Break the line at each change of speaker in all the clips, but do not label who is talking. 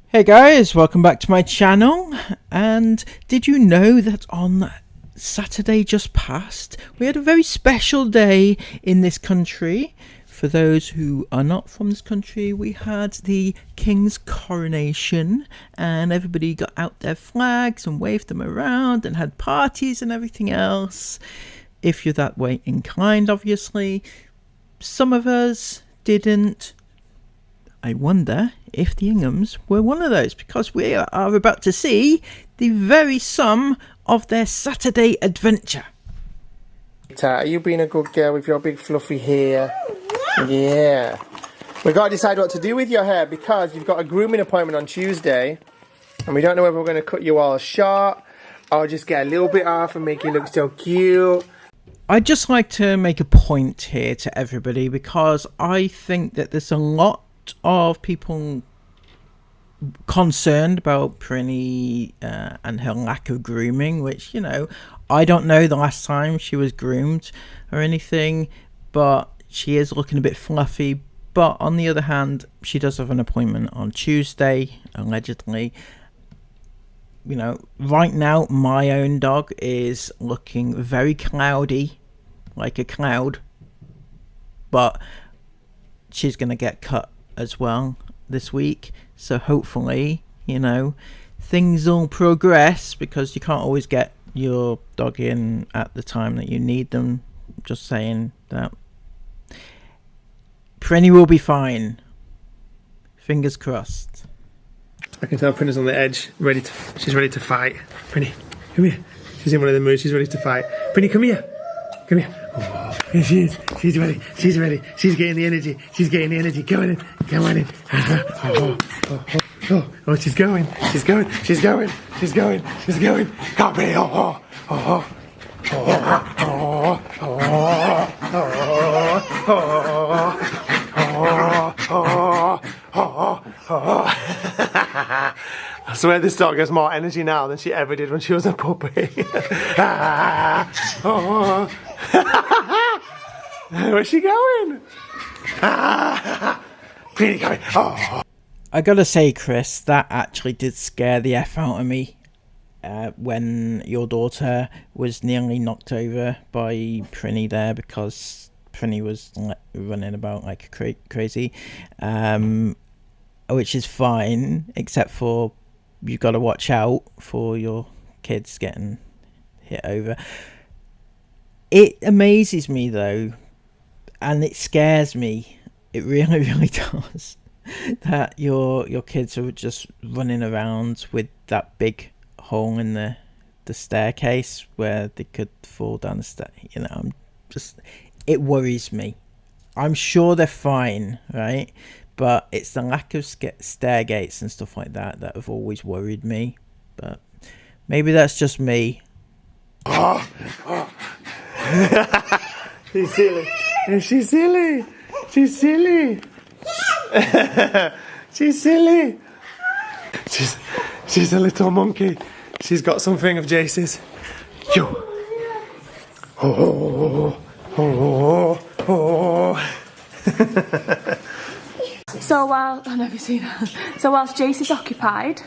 Hey guys, welcome back to my channel. And did you know that on Saturday just past, we had a very special day in this country? For those who are not from this country, we had the King's coronation, and everybody got out their flags and waved them around and had parties and everything else. If you're that way inclined, obviously. Some of us didn't. I wonder if the Inghams were one of those, because we are about to see the very sum of their Saturday adventure.
Are you being a good girl with your big fluffy hair? Yeah. We've got to decide what to do with your hair, because you've got a grooming appointment on Tuesday, and we don't know whether we're going to cut you all short or just get a little bit off and make you look so cute.
I'd just like to make a point here to everybody, because I think that there's a lot of people concerned about Prinny and her lack of grooming, which, you know, I don't know the last time she was groomed or anything, but she is looking a bit fluffy. But on the other hand, she does have an appointment on Tuesday, allegedly. You know, right now my own dog is looking very cloudy, like a cloud, but she's gonna get cut as well this week, so hopefully, you know, things will progress, because you can't always get your dog in at the time that you need them. Just saying that Prinny will be fine, fingers crossed.
I can tell Prinny's on the edge, she's ready to fight. Prinny, come here. She's in one of the moods, she's ready to fight. Prinny, come here. Come here. Oh, here she is. She's ready. She's ready. She's getting the energy. She's getting the energy. Come on in. Come on in. Oh, she's going. She's going. She's going. She's going. She's going. Come on, oh, oh, oh. I swear this dog has more energy now than she ever did when she was a puppy. Where's she going? Pretty going. Oh.
I gotta say, Chris, that actually did scare the F out of me when your daughter was nearly knocked over by Prinny there, because Prinny was running about like crazy, which is fine, except for you've got to watch out for your kids getting hit over. It amazes me though, and it scares me, it really really does, that your kids are just running around with that big hole in the staircase where they could fall down the stair. You know, it worries me. I'm sure they're fine, right? But it's the lack of stair gates and stuff like that that have always worried me. But maybe that's just me.
She's silly. She's silly. She's silly. She's silly. She's a little monkey. She's got something of Jace's. Yo. Oh.
So whilst Jace is occupied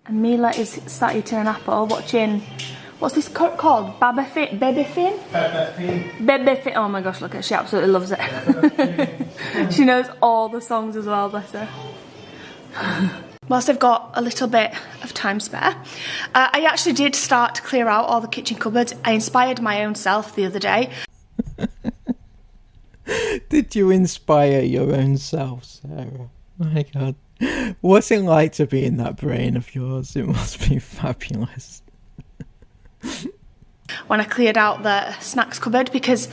and Mila is sat eating an apple watching, what's this called? Baby Fin? Oh my gosh, look at her, she absolutely loves it. She knows all the songs as well, bless her. Whilst I've got a little bit of time spare, I actually did start to clear out all the kitchen cupboards. I inspired my own self the other day.
Did you inspire your own self, Sarah? My God. What's it like to be in that brain of yours? It must be fabulous.
When I cleared out the snacks cupboard, because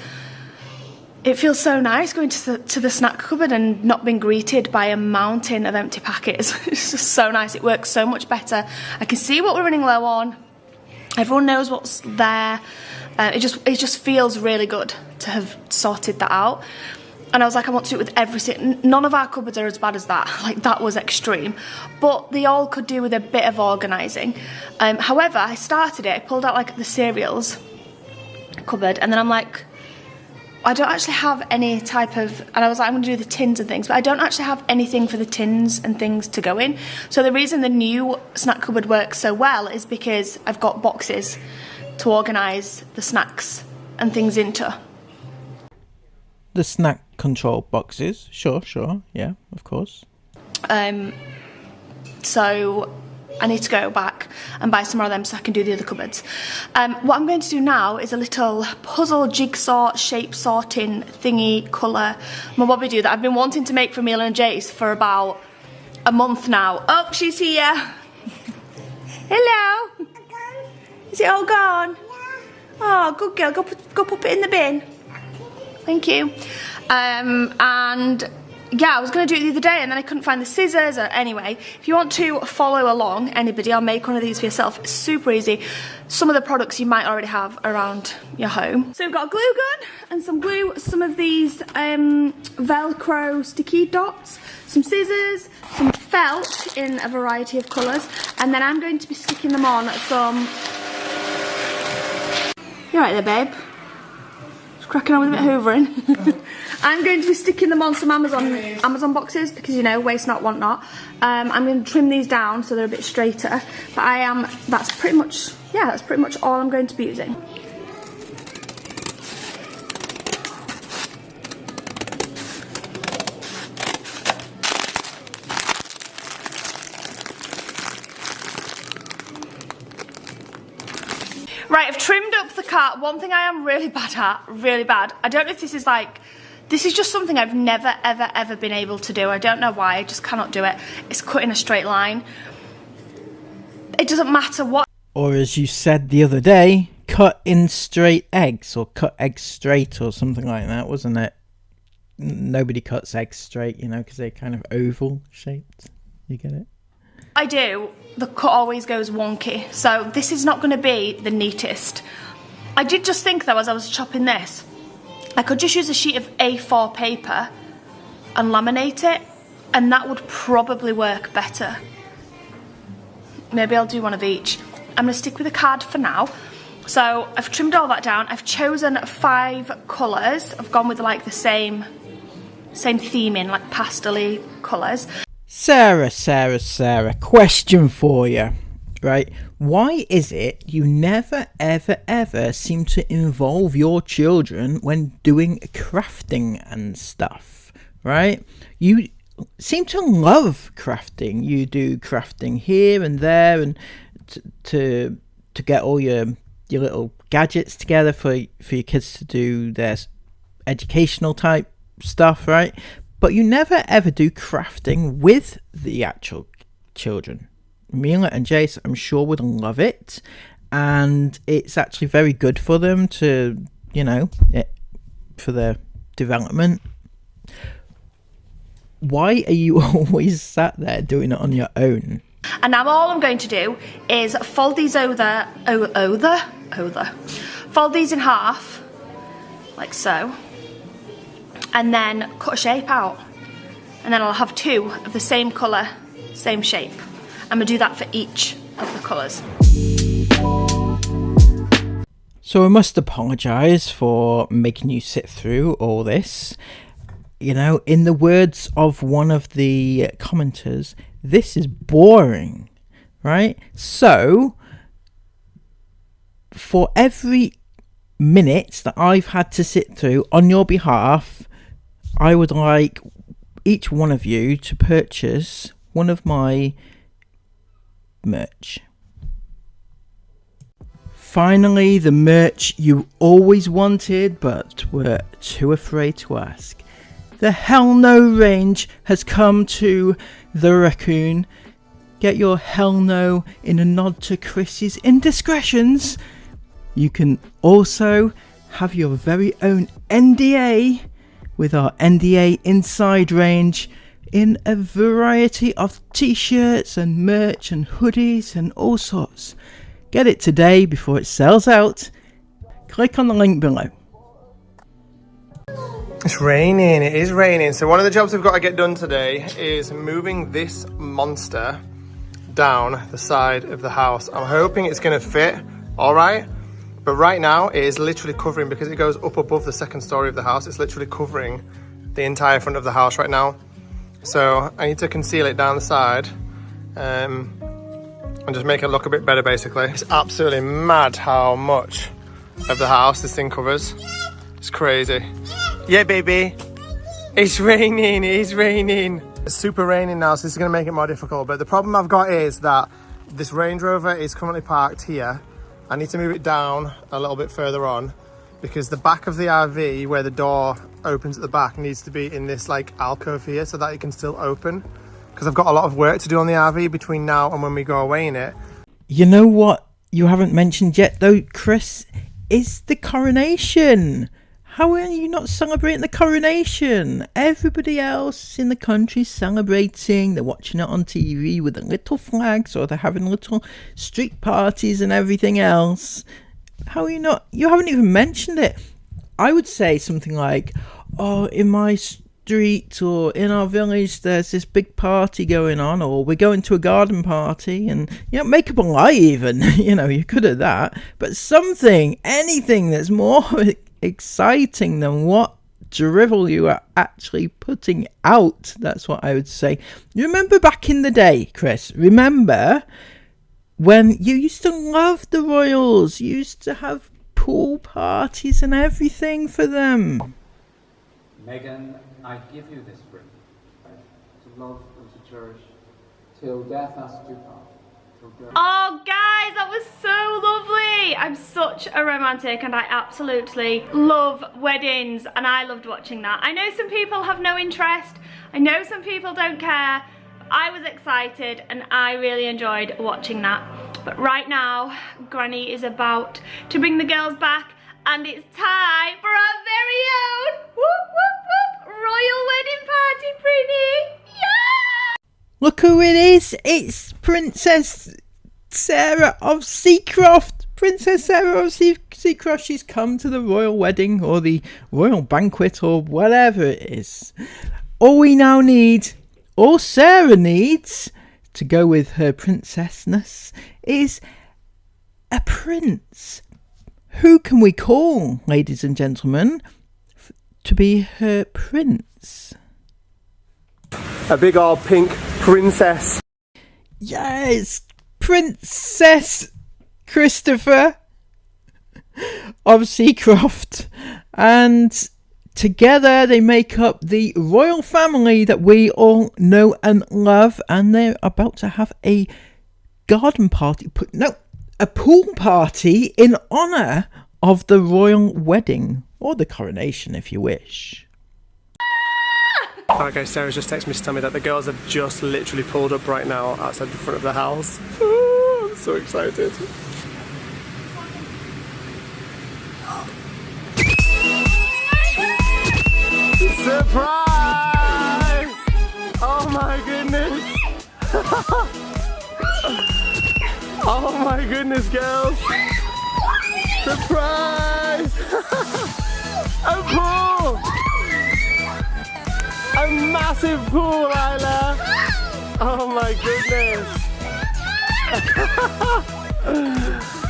it feels so nice going to the snack cupboard and not being greeted by a mountain of empty packets. It's just so nice. It works so much better. I can see what we're running low on. Everyone knows what's there. It just feels really good to have sorted that out. And I was like, I want to do it with everything. None of our cupboards are as bad as that. Like, that was extreme. But they all could do with a bit of organising. However, I started it. I pulled out, like, the cereals cupboard. And then I'm like, I don't actually have any type of, and I was like, I'm going to do the tins and things, but I don't actually have anything for the tins and things to go in. So the reason the new snack cupboard works so well is because I've got boxes to organise the snacks and things into.
The snack control boxes, sure, yeah, of course.
So I need to go back and buy some more of them so I can do the other cupboards. What I'm going to do now is a little puzzle jigsaw shape sorting thingy colour my Bobby do that I've been wanting to make for Mila and Jace for about a month now. Oh, she's here. Hello. Is it all gone? Oh, good girl. Go pop it in the bin. Thank you. And yeah, I was going to do it the other day and then I couldn't find the scissors. Anyway, if you want to follow along, anybody, I'll make one of these for yourself. It's super easy. Some of the products you might already have around your home. So we've got a glue gun and some glue, some of these Velcro sticky dots, some scissors, some felt in a variety of colours, and then I'm going to be sticking them on some... You right there, babe? Just cracking on with a bit of hoovering. I'm going to be sticking them on some Amazon boxes because, you know, waste not, want not. I'm going to trim these down so they're a bit straighter. But that's pretty much all I'm going to be using. Right, I've trimmed up the cart. One thing I am really bad at, really bad. I don't know if this is like... This is just something I've never, ever, ever been able to do. I don't know why, I just cannot do it. It's cut in a straight line. It doesn't matter what...
Or as you said the other day, cut in straight eggs, or cut eggs straight, or something like that, wasn't it? Nobody cuts eggs straight, you know, because they're kind of oval shaped. You get it?
I do. The cut always goes wonky. So this is not going to be the neatest. I did just think, though, as I was chopping this, I could just use a sheet of A4 paper and laminate it, and that would probably work better. Maybe I'll do one of each. I'm going to stick with a card for now. So I've trimmed all that down. I've chosen 5 colours. I've gone with like the same theming, like pastel-y colours.
Sarah, question for you, right? Why is it you never, ever, ever seem to involve your children when doing crafting and stuff, right? You seem to love crafting. You do crafting here and there, and to get all your little gadgets together for your kids to do their educational type stuff, right? But you never ever do crafting with the actual children. Mila and Jace, I'm sure, would love it, and it's actually very good for them to, you know, for their development. Why are you always sat there doing it on your own?
And now all I'm going to do is fold these fold these in half, like so, and then cut a shape out, and then I'll have 2 of the same colour, same shape. I'm going to do that for each of the colours.
So I must apologise for making you sit through all this. You know, in the words of one of the commenters, this is boring, right? So, for every minute that I've had to sit through on your behalf, I would like each one of you to purchase one of my merch. Finally, the merch you always wanted but were too afraid to ask. The Hell No range has come to the Raccoon. Get your Hell No in a nod to Chrissy's indiscretions. You can also have your very own NDA with our NDA Inside range in a variety of t-shirts and merch and hoodies and all sorts. Get it today before it sells out. Click on the link below.
It's raining, it is raining. So one of the jobs we've got to get done today is moving this monster down the side of the house. I'm hoping it's going to fit all right, But right now it is literally covering, because it goes up above the second story of the house, it's literally covering the entire front of the house right now. So I need to conceal it down the side and just make it look a bit better basically. It's absolutely mad how much of the house this thing covers. It's crazy. Yeah, baby. It's raining, it's raining. It's super raining now, so this is gonna make it more difficult. But the problem I've got is that this Range Rover is currently parked here. I need to move it down a little bit further on, because the back of the RV, where the door opens at the back, needs to be in this like alcove here so that it can still open. Because I've got a lot of work to do on the RV between now and when we go away in it.
You know what you haven't mentioned yet though, Chris, is the coronation. How are you not celebrating the coronation? Everybody else in the country is celebrating. They're watching it on TV with the little flags, or they're having little street parties and everything else. How are you not? You haven't even mentioned it. I would say something like, oh, in my street or in our village there's this big party going on, or we're going to a garden party, and make up a lie even. You could have that, but something, anything that's more exciting than what drivel you are actually putting out. That's what I would say. You remember back in the day, Chris? Remember when you used to love the royals? You used to have pool parties and everything for them.
Meghan, I give you this ring to love and to cherish till death us do part.
Oh guys, that was so lovely. I'm such a romantic and I absolutely love weddings, and I loved watching that. I know some people have no interest, I know some people don't care. I was excited and I really enjoyed watching that. But right now, Granny is about to bring the girls back, and it's time for our very own royal wedding party, Prinny. Yeah!
Look who it is. It's Princess Sarah of Seacroft. Princess Sarah of Seacroft. She's come to the royal wedding, or the royal banquet, or whatever it is. All we now need, all Sarah needs, to go with her princessness is a prince. Who can we call, ladies and gentlemen, to be her prince?
A big old pink princess.
Yes, Princess Christopher of Seacroft. And together they make up the royal family that we all know and love. And they're about to have a garden party. A pool party in honour of the royal wedding, or the coronation if you wish.
Alright guys, Sarah's just texted me to tell me that the girls have just literally pulled up right now outside the front of the house. Ooh, I'm so excited. Surprise! Oh my goodness! Oh my goodness, girls! Surprise! A pool! A massive pool, Isla! Oh my goodness!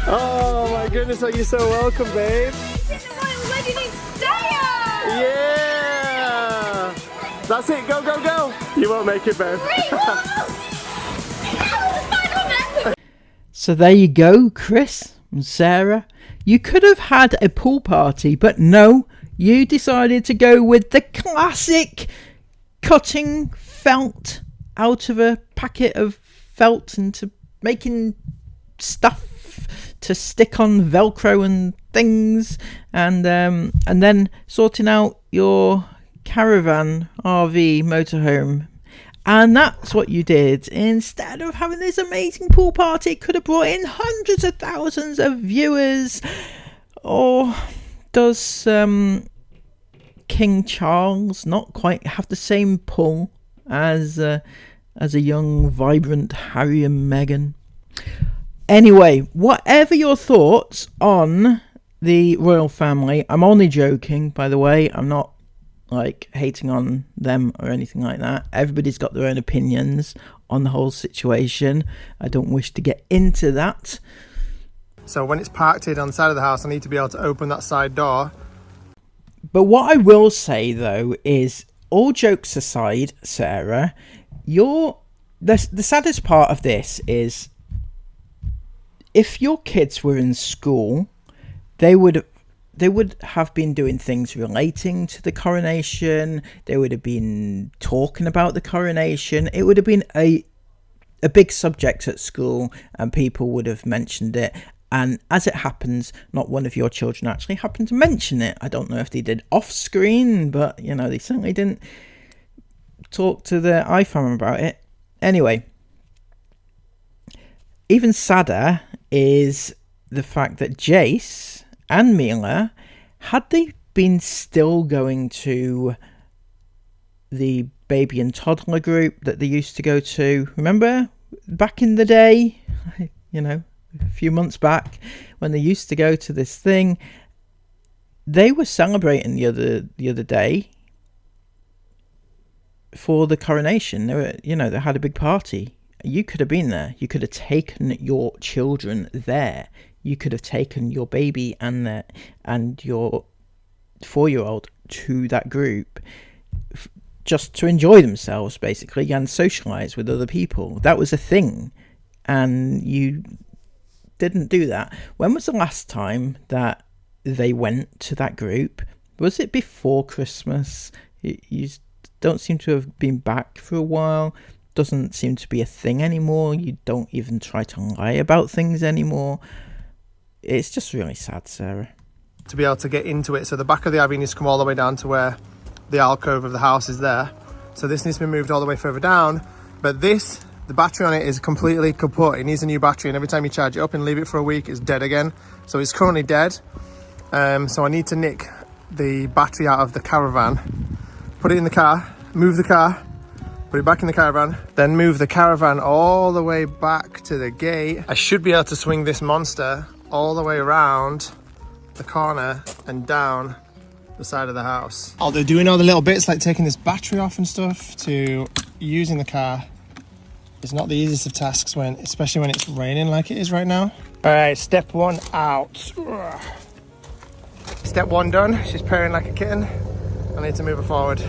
Oh my goodness, are you so welcome, babe?
This is the royal wedding in style!
Yeah! That's it, go, go, go! You won't make it, babe.
So there you go, Chris and Sarah. You could have had a pool party, but no, you decided to go with the classic cutting felt out of a packet of felt into making stuff to stick on Velcro and things, and then sorting out your caravan, RV, motorhome. And that's what you did. Instead of having this amazing pool party, it could have brought in hundreds of thousands of viewers. Or does King Charles not quite have the same pull as a young, vibrant Harry and Meghan? Anyway, whatever your thoughts on the royal family, I'm only joking, by the way. I'm not hating on them or anything like that. Everybody's got their own opinions on the whole situation. I don't wish to get into that.
So when it's parked here on the side of the house, I need to be able to open that side door.
But what I will say though is, all jokes aside, Sarah, the saddest part of this is, if your kids were in school, they would have been doing things relating to the coronation. They would have been talking about the coronation. It would have been a big subject at school, and people would have mentioned it. And as it happens, not one of your children actually happened to mention it. I don't know if they did off screen, but you know, they certainly didn't talk to their iFam about it. Anyway, even sadder is the fact that Jace and Mila, had they been still going to the baby and toddler group that they used to go to, remember back in the day, you know, a few months back, when they used to go to this thing, they were celebrating the other day for the coronation. They were, you know, they had a big party. You could have been there. You could have taken your children there. You could have taken your baby and your 4-year-old to that group just to enjoy themselves, basically, and socialise with other people. That was a thing, and you didn't do that. When was the last time that they went to that group? Was it before Christmas? You don't seem to have been back for a while. Doesn't seem to be a thing anymore. You don't even try to lie about things anymore. It's just really sad, Sarah.
To be able to get into it, so the back of the RV needs to come all the way down to where the alcove of the house is there. So this needs to be moved all the way further down. But this, the battery on it is completely kaput. It needs a new battery, and every time you charge it up and leave it for a week, it's dead again. So it's currently dead. So I need to nick the battery out of the caravan, put it in the car, move the car, put it back in the caravan, then move the caravan all the way back to the gate. I should be able to swing this monster all the way around the corner and down the side of the house. Although doing all the little bits like taking this battery off and stuff to using the car is not the easiest of tasks, especially when it's raining like it is right now. All right, step one out. Step one done. She's purring like a kitten. I need to move her forward.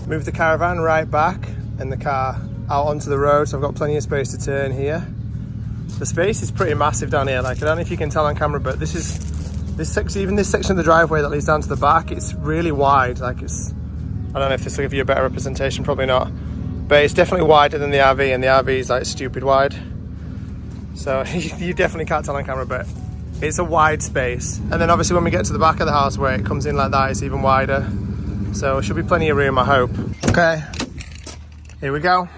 Move the caravan right back and the car out onto the road, so I've got plenty of space to turn here. The space is pretty massive down here. Like, I don't know if you can tell on camera, but this section of the driveway that leads down to the back, it's really wide. Like, I don't know if this will give you a better representation, probably not, but it's definitely wider than the RV, and the RV is like stupid wide. So you definitely can't tell on camera, but it's a wide space. And then obviously when we get to the back of the house where it comes in like that, it's even wider. So should be plenty of room, I hope. Okay, here we go.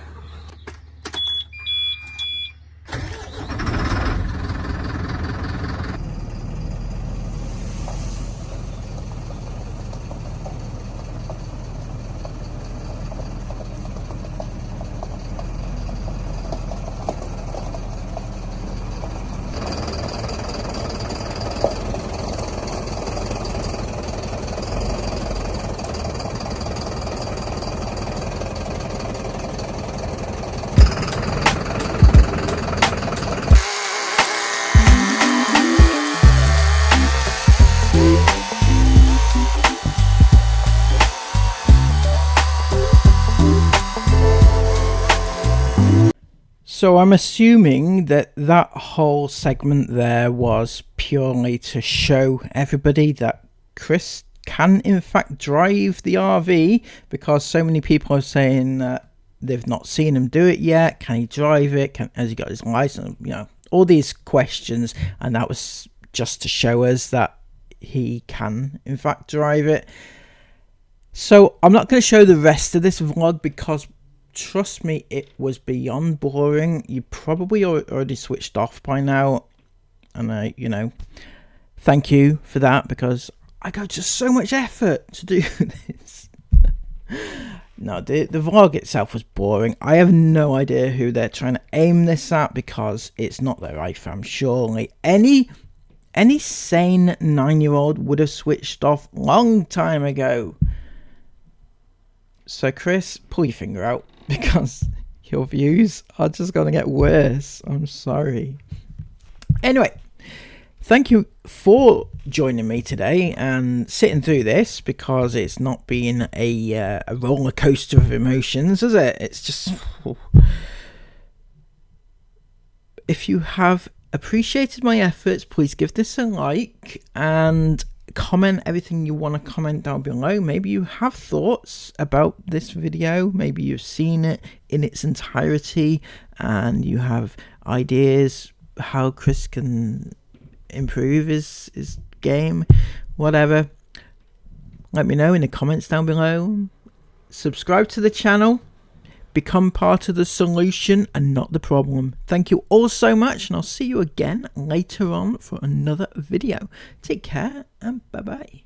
So I'm assuming that whole segment there was purely to show everybody that Chris can in fact drive the RV, because so many people are saying that they've not seen him do it yet. Can he drive it? Has he got his license? You know, all these questions, and that was just to show us that he can in fact drive it. So I'm not going to show the rest of this vlog because, trust me, it was beyond boring. You probably already switched off by now, and you know, thank you for that, because I go to so much effort to do this. No, the vlog itself was boring. I have no idea who they're trying to aim this at, because it's not their iFam, surely. Any sane 9-year-old would have switched off long time ago. So Chris, pull your finger out, because your views are just going to get worse. I'm sorry. Anyway, thank you for joining me today and sitting through this, because it's not been a roller coaster of emotions, is it? It's just... If you have appreciated my efforts, please give this a like and comment everything you want to comment down below. Maybe you have thoughts about this video, maybe you've seen it in its entirety and you have ideas how Chris can improve his game, whatever. Let me know in the comments down below. Subscribe to the channel, become part of the solution and not the problem. Thank you all so much, and I'll see you again later on for another video. Take care and bye bye.